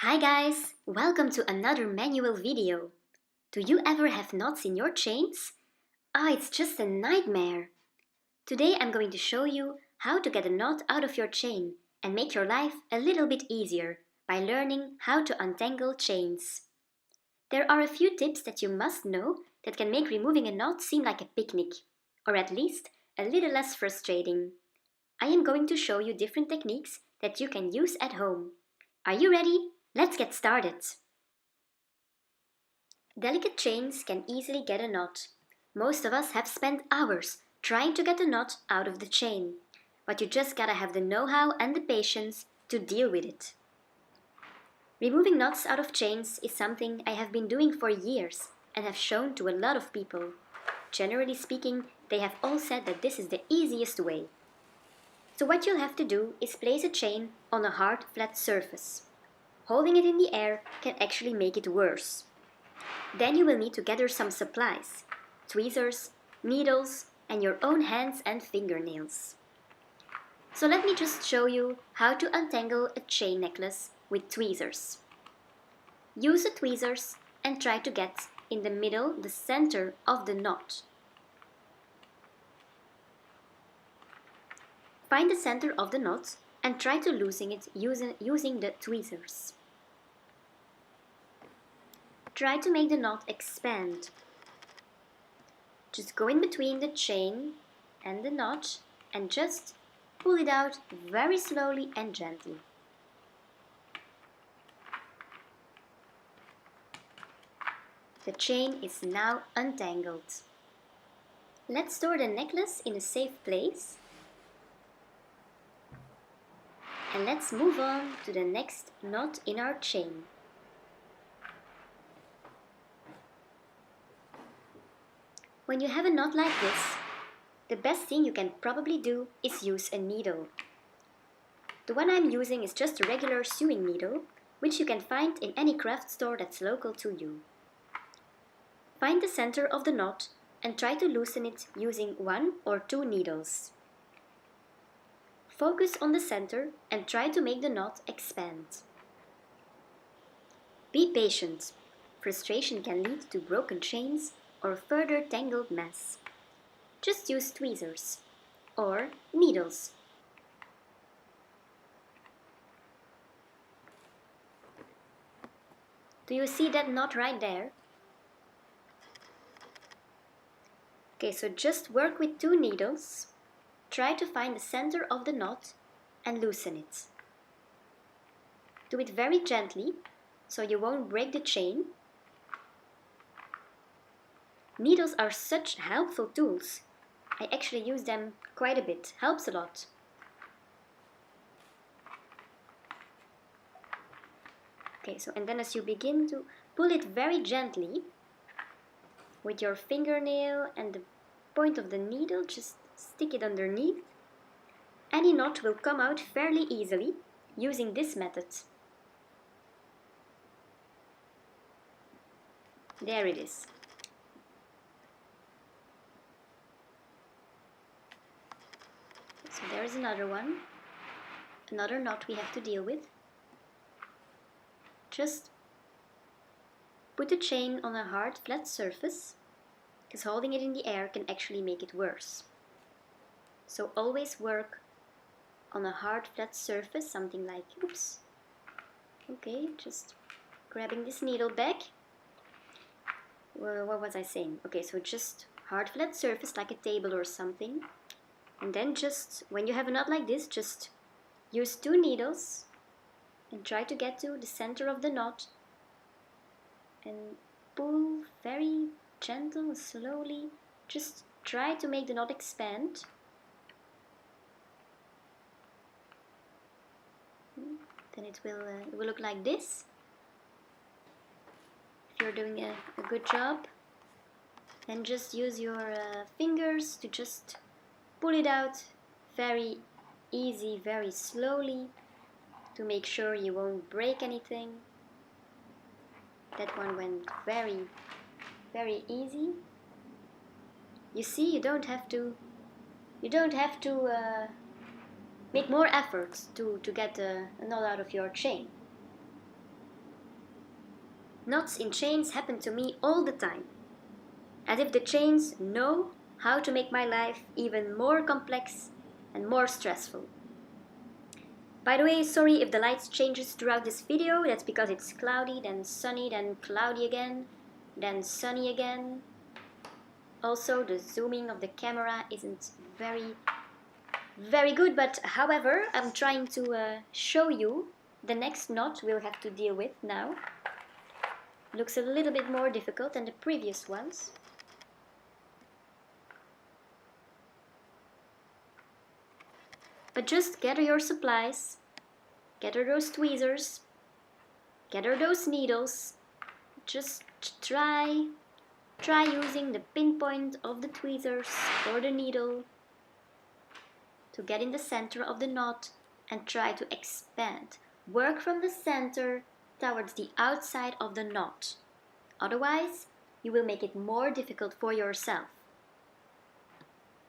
Hi guys, welcome to another manual video. Do you ever have knots in your chains? It's just a nightmare. Today I'm going to show you how to get a knot out of your chain and make your life a little bit easier by learning how to untangle chains. There are a few tips that you must know that can make removing a knot seem like a picnic, or at least a little less frustrating. I am going to show you different techniques that you can use at home. Are you ready? Let's get started. Delicate chains can easily get a knot. Most of us have spent hours trying to get a knot out of the chain, but you just gotta have the know-how and the patience to deal with it. Removing knots out of chains is something I have been doing for years and have shown to a lot of people. Generally speaking, they have all said that this is the easiest way. So what you'll have to do is place a chain on a hard, flat surface. Holding it in the air can actually make it worse. Then you will need to gather some supplies: tweezers, needles, and your own hands and fingernails. So let me just show you how to untangle a chain necklace with tweezers. Use the tweezers and try to get in the middle, the center of the knot. Find the center of the knot and try to loosen it using the tweezers. Try to make the knot expand. Just go in between the chain and the knot and just pull it out very slowly and gently. The chain is now untangled. Let's store the necklace in a safe place. And let's move on to the next knot in our chain. When you have a knot like this, the best thing you can probably do is use a needle. The one I'm using is just a regular sewing needle, which you can find in any craft store that's local to you. Find the center of the knot and try to loosen it using 1 or 2 needles. Focus on the center and try to make the knot expand. Be patient. Frustration can lead to broken chains or further tangled mess. Just use tweezers or needles. Do you see that knot right there? Okay, so just work with 2 needles. Try to find the center of the knot and loosen it. Do it very gently so you won't break the chain. Needles are such helpful tools. I actually use them quite a bit. Helps a lot. Okay, so and then as you begin to pull it very gently with your fingernail and the point of the needle, just stick it underneath. Any knot will come out fairly easily using this method. There it is. So there is another one, another knot we have to deal with. Just put the chain on a hard, flat surface, because holding it in the air can actually make it worse. So always work on a hard, flat surface, something like, oops. Okay, just grabbing this needle back. Well, what was I saying? Okay, so just hard, flat surface like a table or something. And then just, when you have a knot like this, just use 2 needles and try to get to the center of the knot and pull very gentle, slowly. Just try to make the knot expand. Then it will look like this. If you're doing a good job, then just use your fingers to just pull it out very easy, very slowly, to make sure you won't break anything. That one went very, very easy. You see, you don't have to make more efforts to get a knot out of your chain. Knots in chains happen to me all the time, as if the chains know how to make my life even more complex and more stressful. By the way, sorry if the light changes throughout this video, that's because it's cloudy, then sunny, then cloudy again, then sunny again. Also, the zooming of the camera isn't very good, but however, I'm trying to show you the next knot we'll have to deal with now. Looks a little bit more difficult than the previous ones. But just gather your supplies, gather those tweezers, gather those needles. Just try using the pinpoint of the tweezers or the needle to get in the center of the knot and try to expand. Work from the center towards the outside of the knot. Otherwise, you will make it more difficult for yourself.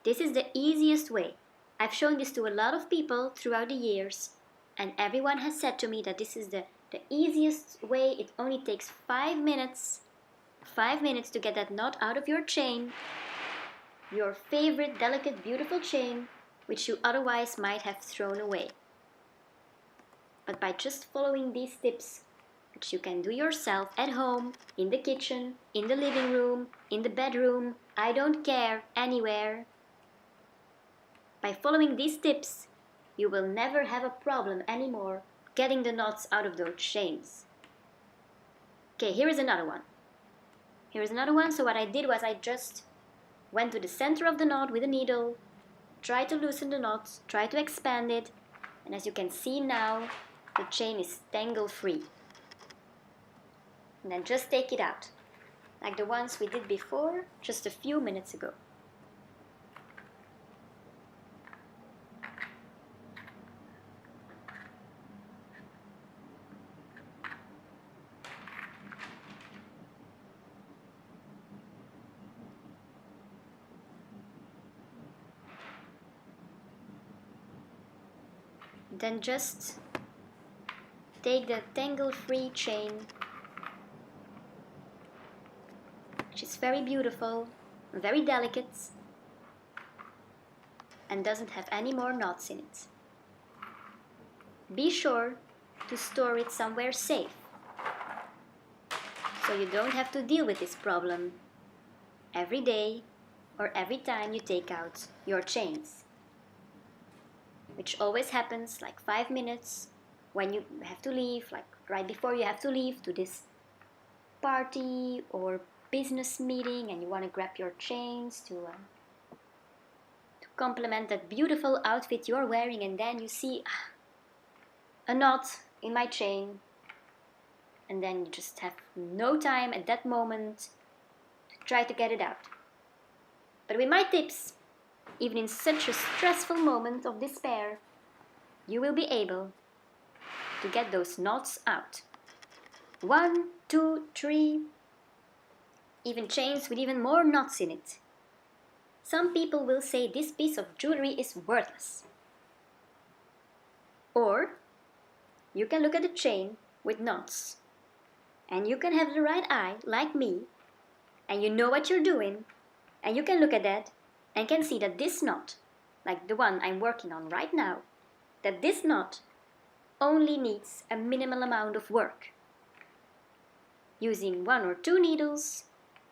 This is the easiest way. I've shown this to a lot of people throughout the years, and everyone has said to me that this is the easiest way. It only takes 5 minutes. 5 minutes to get that knot out of your chain, your favorite, delicate, beautiful chain, which you otherwise might have thrown away. But by just following these tips, which you can do yourself at home, in the kitchen, in the living room, in the bedroom, I don't care, anywhere. By following these tips, you will never have a problem anymore getting the knots out of those chains. Okay, here is another one. So what I did was I just went to the center of the knot with a needle, tried to loosen the knot, tried to expand it, and as you can see now, the chain is tangle free. And then just take it out, like the ones we did before, just a few minutes ago. Then just take the tangle-free chain, which is very beautiful, very delicate, and doesn't have any more knots in it. Be sure to store it somewhere safe, so you don't have to deal with this problem every day or every time you take out your chains, which always happens like 5 minutes when you have to leave, like right before you have to leave to this party or business meeting, and you want to grab your chains to complement that beautiful outfit you're wearing, and then you see a knot in my chain, and then you just have no time at that moment to try to get it out. But with my tips, even in such a stressful moment of despair, you will be able to get those knots out. 1, 2, 3, even chains with even more knots in it. Some people will say this piece of jewelry is worthless. Or you can look at a chain with knots, and you can have the right eye, like me, and you know what you're doing, and you can look at that and can see that this knot, like the one I'm working on right now, that this knot only needs a minimal amount of work. Using 1 or 2 needles,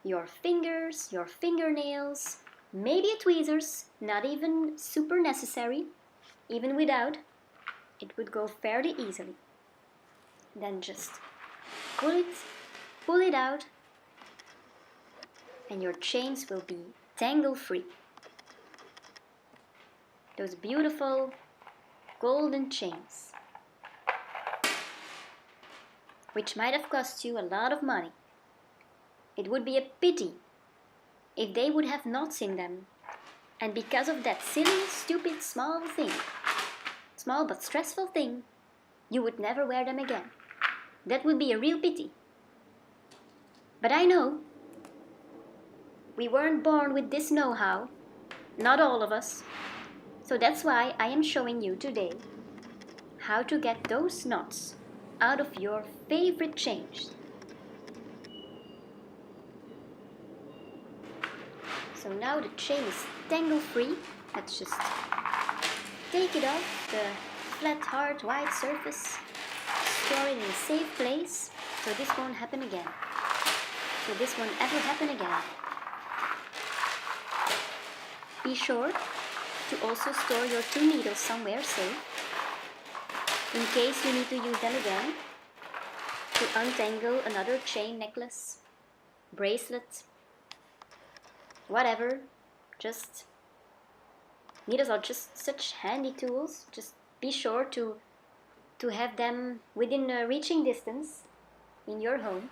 your fingers, your fingernails, maybe a tweezers, not even super necessary, even without, it would go fairly easily. Then just pull it out, and your chains will be tangle free. Those beautiful golden chains, which might have cost you a lot of money. It would be a pity if they would have knots in them, and because of that silly, stupid, small but stressful thing, you would never wear them again. That would be a real pity. But I know we weren't born with this know-how, not all of us. So that's why I am showing you today how to get those knots out of your favorite chains. So now the chain is tangle free. Let's just take it off the flat, hard, white surface, store it in a safe place so this won't happen again. So this won't ever happen again. Be sure to also store your 2 needles somewhere safe in case you need to use them again to untangle another chain, necklace, bracelet, whatever. Just needles are just such handy tools. Just be sure to have them within reaching distance in your home,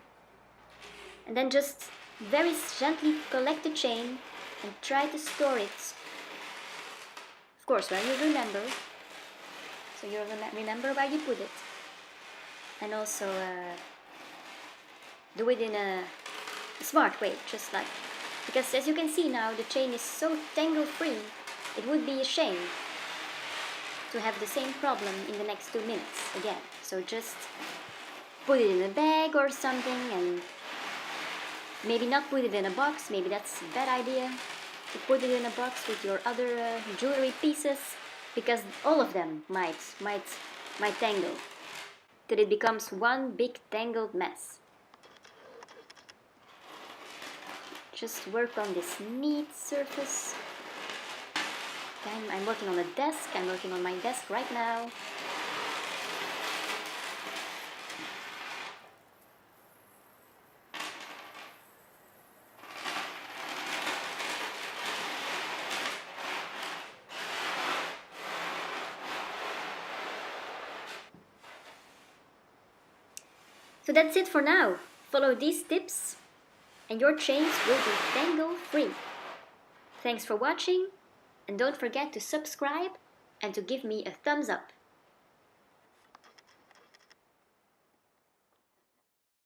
and then just very gently collect the chain and try to store it, of course, when you remember, so you remember where you put it, and also do it in a smart way, just like, because as you can see now the chain is so tangle free, it would be a shame to have the same problem in the next 2 minutes again. So just put it in a bag or something, and maybe not put it in a box, maybe that's a bad idea to put it in a box with your other jewelry pieces, because all of them might tangle till it becomes one big tangled mess. Just work on this neat surface. I'm working on a desk, I'm working on my desk right now. So that's it for now. Follow these tips and your chains will be tangle free. Thanks for watching, and don't forget to subscribe and to give me a thumbs up.